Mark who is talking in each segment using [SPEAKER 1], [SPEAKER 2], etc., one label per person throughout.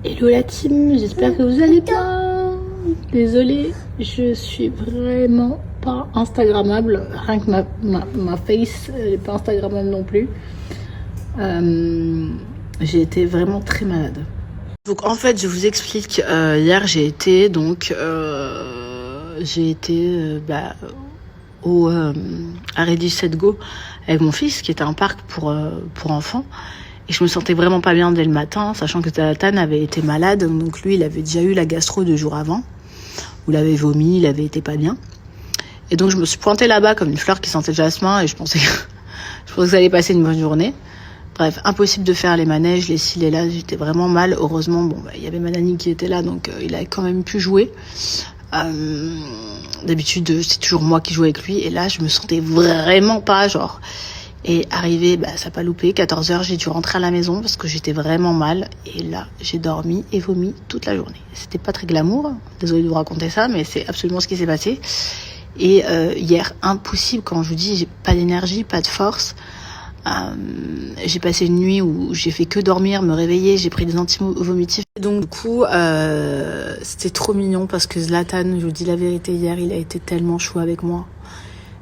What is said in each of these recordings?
[SPEAKER 1] Hello la team, j'espère que vous allez bien. Désolée, je suis vraiment pas instagrammable. Rien que ma face, elle est pas instagrammable non plus. J'ai été vraiment très malade. Donc en fait, je vous explique. Hier, j'ai été au à Ready Set Go avec mon fils, qui était un parc pour enfants. Et je me sentais vraiment pas bien dès le matin, sachant que Zlatan avait été malade. Donc lui, il avait déjà eu la gastro 2 jours avant, où il avait vomi, il avait été pas bien. Et donc je me suis pointée là-bas comme une fleur qui sentait le jasmin, et je pensais que ça allait passer une bonne journée. Bref, impossible de faire les manèges, les ci, les là, j'étais vraiment mal. Heureusement, il y avait ma nanny qui était là, donc il a quand même pu jouer. D'habitude, c'est toujours moi qui joue avec lui, et là, je me sentais vraiment pas, genre... Et arrivé, ça n'a pas loupé, 14h, j'ai dû rentrer à la maison parce que j'étais vraiment mal. Et là, j'ai dormi et vomi toute la journée. C'était pas très glamour, désolée de vous raconter ça, mais c'est absolument ce qui s'est passé. Et hier, impossible, quand je vous dis, j'ai pas d'énergie, pas de force. J'ai passé une nuit où j'ai fait que dormir, me réveiller, j'ai pris des anti-vomitifs. Donc du coup, c'était trop mignon parce que Zlatan, je vous dis la vérité, hier, il a été tellement chou avec moi.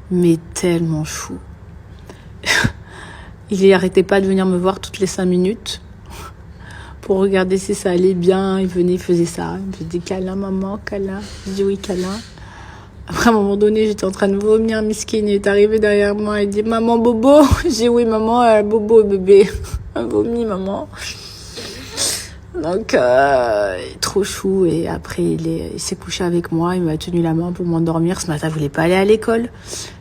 [SPEAKER 1] Mais tellement chou. Il arrêtait pas de venir me voir toutes les 5 minutes pour regarder si ça allait bien. Il venait, il faisait ça. Il me disait câlin, maman, câlin. Je dis oui, câlin. Après, à un moment donné, j'étais en train de vomir. Miskin, il est arrivé derrière moi. Il dit maman, bobo. Je dis oui, maman, bobo, bébé. Vomi, maman. Donc, il est trop chou. Et après, il s'est couché avec moi. Il m'a tenu la main pour m'endormir. Ce matin, il voulait pas aller à l'école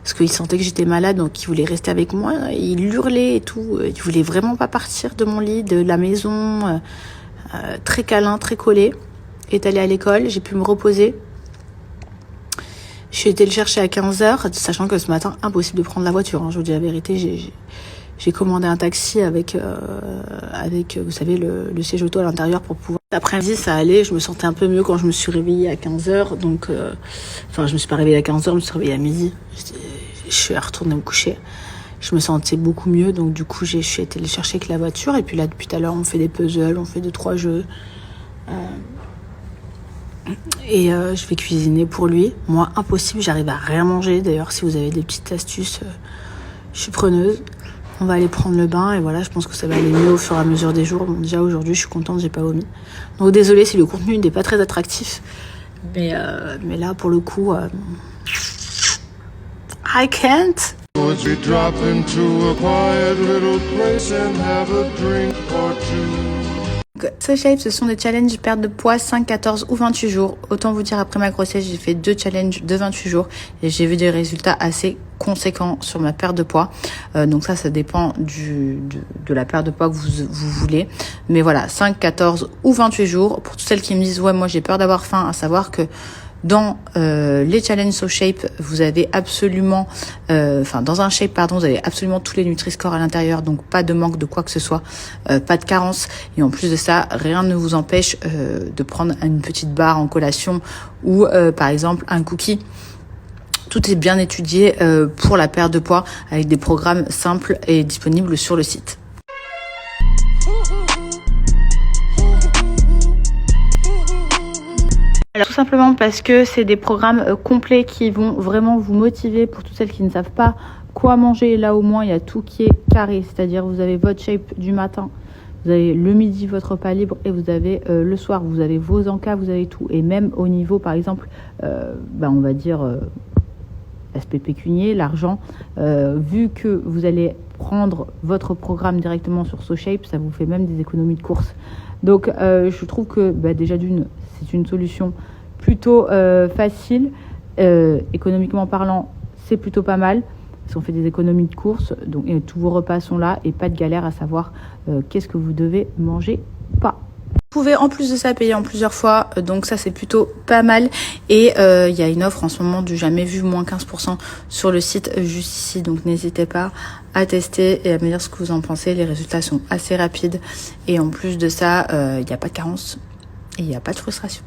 [SPEAKER 1] parce qu'il sentait que j'étais malade, donc il voulait rester avec moi. Il hurlait et tout. Il voulait vraiment pas partir de mon lit, de la maison. Très câlin, très collé. Il est allé à l'école. J'ai pu me reposer. Je suis été le chercher à 15h, sachant que ce matin, impossible de prendre la voiture. Hein. Je vous dis la vérité, j'ai commandé un taxi avec vous savez, le siège auto à l'intérieur pour pouvoir... Après-midi, ça allait, je me sentais un peu mieux quand je me suis réveillée à 15h. Donc, je me suis pas réveillée à 15h, je me suis réveillée à midi. Je suis retournée me coucher. Je me sentais beaucoup mieux, donc du coup, je suis été le chercher avec la voiture. Et puis là, depuis tout à l'heure, on fait des puzzles, on fait 2-3 jeux. Et je vais cuisiner pour lui. Moi, impossible, j'arrive à rien manger. D'ailleurs, si vous avez des petites astuces, je suis preneuse. On va aller prendre le bain et voilà, je pense que ça va aller mieux au fur et à mesure des jours. Bon, déjà aujourd'hui, je suis contente, j'ai pas vomi. Donc désolée si le contenu n'est pas très attractif, mais là pour le coup, I can't. Would we drop into a quiet little place and have a drink or two? SoShape, ce sont des challenges perte de poids 5, 14 ou 28 jours. Autant vous dire, après ma grossesse, j'ai fait 2 challenges de 28 jours et j'ai vu des résultats assez conséquents sur ma perte de poids. Donc ça dépend de la perte de poids que vous voulez. Mais voilà, 5, 14 ou 28 jours. Pour toutes celles qui me disent, ouais, moi j'ai peur d'avoir faim, à savoir que dans les challenges SoShape, vous avez absolument, dans un shape, vous avez absolument tous les Nutri-Score à l'intérieur, donc pas de manque de quoi que ce soit, pas de carence. Et en plus de ça, rien ne vous empêche de prendre une petite barre en collation ou par exemple un cookie. Tout est bien étudié pour la perte de poids avec des programmes simples et disponibles sur le site. Alors, tout simplement parce que c'est des programmes complets qui vont vraiment vous motiver pour toutes celles qui ne savent pas quoi manger. Là, au moins, il y a tout qui est carré. C'est-à-dire, vous avez votre shape du matin, vous avez le midi votre repas libre et vous avez le soir, vous avez vos encas, vous avez tout. Et même au niveau, par exemple, on va dire l'aspect pécunier, l'argent, vu que vous allez prendre votre programme directement sur SoShape, ça vous fait même des économies de course. Donc, je trouve que déjà d'une, c'est une solution plutôt facile. Économiquement parlant, c'est plutôt pas mal. Parce qu'on fait des économies de course, donc tous vos repas sont là et pas de galère à savoir qu'est-ce que vous devez manger ou pas. Vous pouvez en plus de ça payer en plusieurs fois, donc ça c'est plutôt pas mal. Et il y a une offre en ce moment du jamais vu, moins 15% sur le site juste ici, donc n'hésitez pas à tester et à me dire ce que vous en pensez. Les résultats sont assez rapides et en plus de ça, il n'y a pas de carence et il n'y a pas de frustration.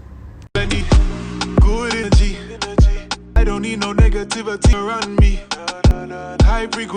[SPEAKER 1] I don't need no negativity around me. High frequency.